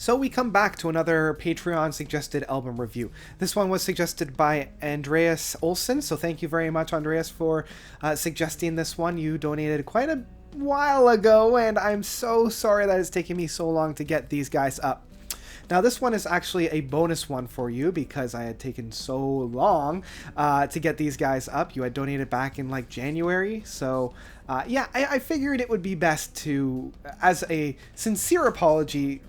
So we come back to another Patreon suggested album review. This one was suggested by Andreas Olsen, so thank you very much, Andreas, for suggesting this one. You donated quite a while ago, and I'm so sorry that it's taken me so long to get these guys up. Now, this one is actually a bonus one for you because I had taken so long to get these guys up. You had donated back in like January, so yeah, I figured it would be best to, as a sincere apology,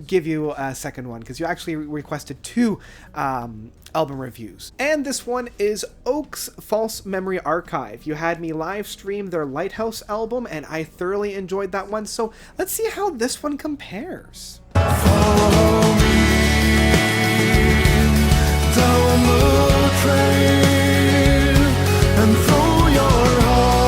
give you a second one because you actually requested two album reviews. And this one is Oak's False Memory Archive. You had me live stream their Lighthouse album and I thoroughly enjoyed that one, so let's see how this one compares. Follow me down the train and throw your heart.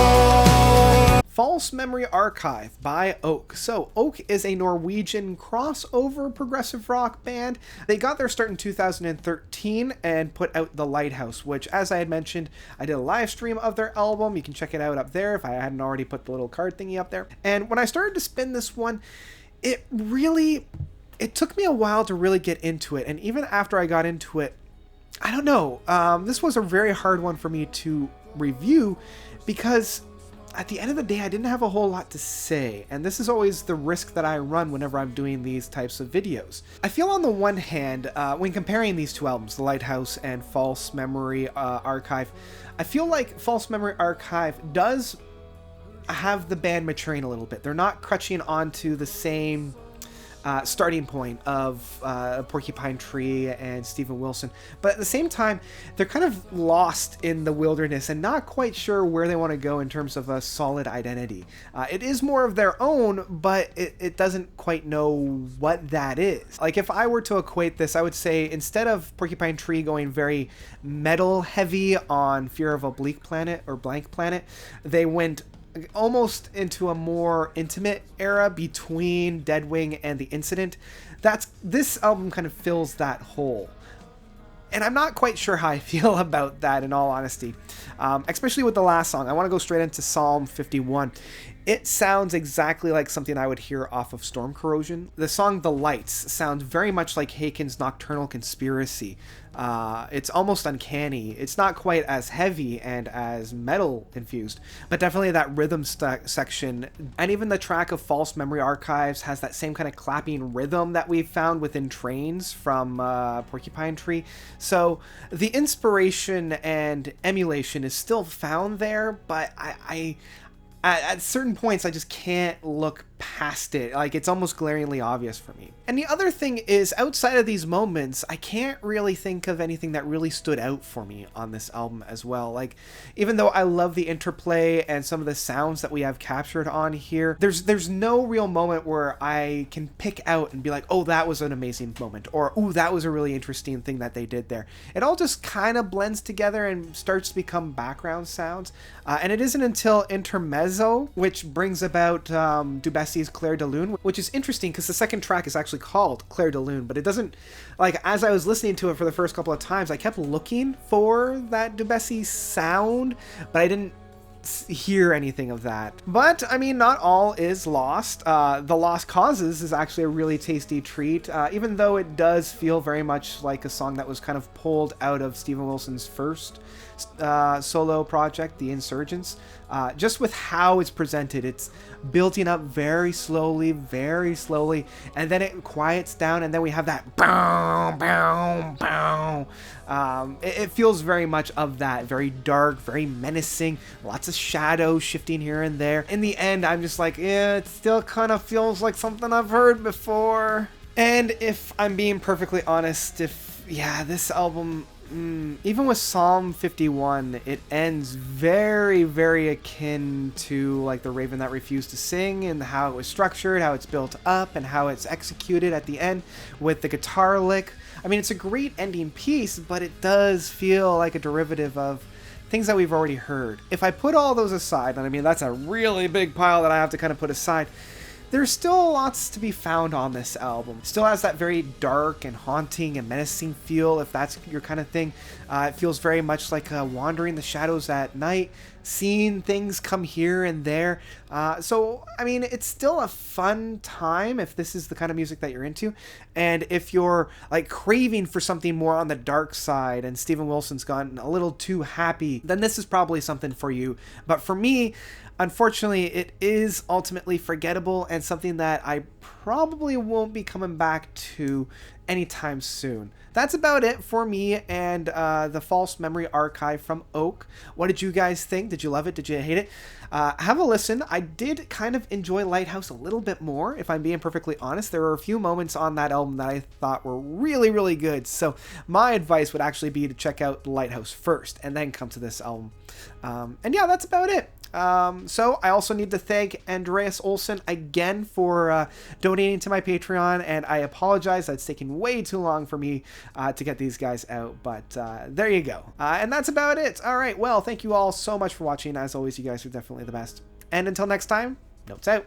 False Memory Archive by Oak. So Oak is a Norwegian crossover progressive rock band. They got their start in 2013 and put out The Lighthouse, which, as I had mentioned, I did a live stream of their album. You can check it out up there if I hadn't already put the little card thingy up there. And when I started to spin this one, it took me a while to really get into it. And even after I got into it, I don't know, this was a very hard one for me to review because at the end of the day, I didn't have a whole lot to say, and this is always the risk that I run whenever I'm doing these types of videos. I feel on the one hand, when comparing these two albums, The Lighthouse and False Memory Archive, I feel like False Memory Archive does have the band maturing a little bit. They're not crutching onto the same starting point of Porcupine Tree and Steven Wilson, but at the same time they're kind of lost in the wilderness and not quite sure where they want to go in terms of a solid identity. It is more of their own, but it doesn't quite know what that is. Like, if I were to equate this, I would say instead of Porcupine Tree going very metal heavy on Fear of a Bleak Planet or Blank Planet, they went almost into a more intimate era between Deadwing and The Incident. This album kind of fills that hole. And I'm not quite sure how I feel about that, in all honesty. Especially with the last song. I want to go straight into Psalm 51. It sounds exactly like something I would hear off of Storm Corrosion. The song The Lights sounds very much like Haken's Nocturnal Conspiracy. It's almost uncanny. It's not quite as heavy and as metal infused, but definitely that rhythm section. And even the track of False Memory Archives has that same kind of clapping rhythm that we found within Trains from Porcupine Tree. So the inspiration and emulation is still found there, but at certain points, I just can't look past it. Like, it's almost glaringly obvious for me. And the other thing is, outside of these moments, I can't really think of anything that really stood out for me on this album as well. Like, even though I love the interplay and some of the sounds that we have captured on here, there's no real moment where I can pick out and be like, oh, that was an amazing moment, or ooh, that was a really interesting thing that they did there. It all just kind of blends together and starts to become background sounds. And it isn't until Intermezzo, which brings about Dubessie's Clair de Lune, which is interesting because the second track is actually called Clair de Lune, but it doesn't, like, as I was listening to it for the first couple of times, I kept looking for that Dubessie sound, but I didn't hear anything of that. But I mean, not all is lost. The Lost Causes is actually a really tasty treat, even though it does feel very much like a song that was kind of pulled out of Steven Wilson's first solo project, The Insurgents. Just with how it's presented, it's building up very slowly, and then it quiets down, and then we have that bow, bow, bow. It feels very much of that, very dark, very menacing, lots of shadows shifting here and there. In the end, I'm just like, yeah, it still kind of feels like something I've heard before. And if I'm being perfectly honest, this album, even with Psalm 51, it ends very, very akin to like The Raven That Refused to Sing, and how it was structured, how it's built up, and how it's executed at the end with the guitar lick. I mean, it's a great ending piece, but it does feel like a derivative of things that we've already heard. If I put all those aside, and I mean, that's a really big pile that I have to kind of put aside, there's still lots to be found on this album. Still has that very dark and haunting and menacing feel, if that's your kind of thing. It feels very much like wandering the shadows at night. seeing things come here and there. So, I mean, it's still a fun time if this is the kind of music that you're into. And if you're like craving for something more on the dark side and Steven Wilson's gotten a little too happy, then this is probably something for you. But for me, unfortunately, it is ultimately forgettable and something that I probably won't be coming back to anytime soon. That's about it for me and the False Memory Archive from Oak. What did you guys think? Did you love it? Did you hate it? Have a listen. I did kind of enjoy Lighthouse a little bit more, if I'm being perfectly honest. There were a few moments on that album that I thought were really, really good. So my advice would actually be to check out Lighthouse first and then come to this album. And yeah, that's about it. So I also need to thank Andreas Olsen again for donating to my Patreon, and I apologize that it's taking way too long for me to get these guys out, but there you go. And that's about it. All right, well, thank you all so much for watching. As always, you guys are definitely the best. And until next time, notes out.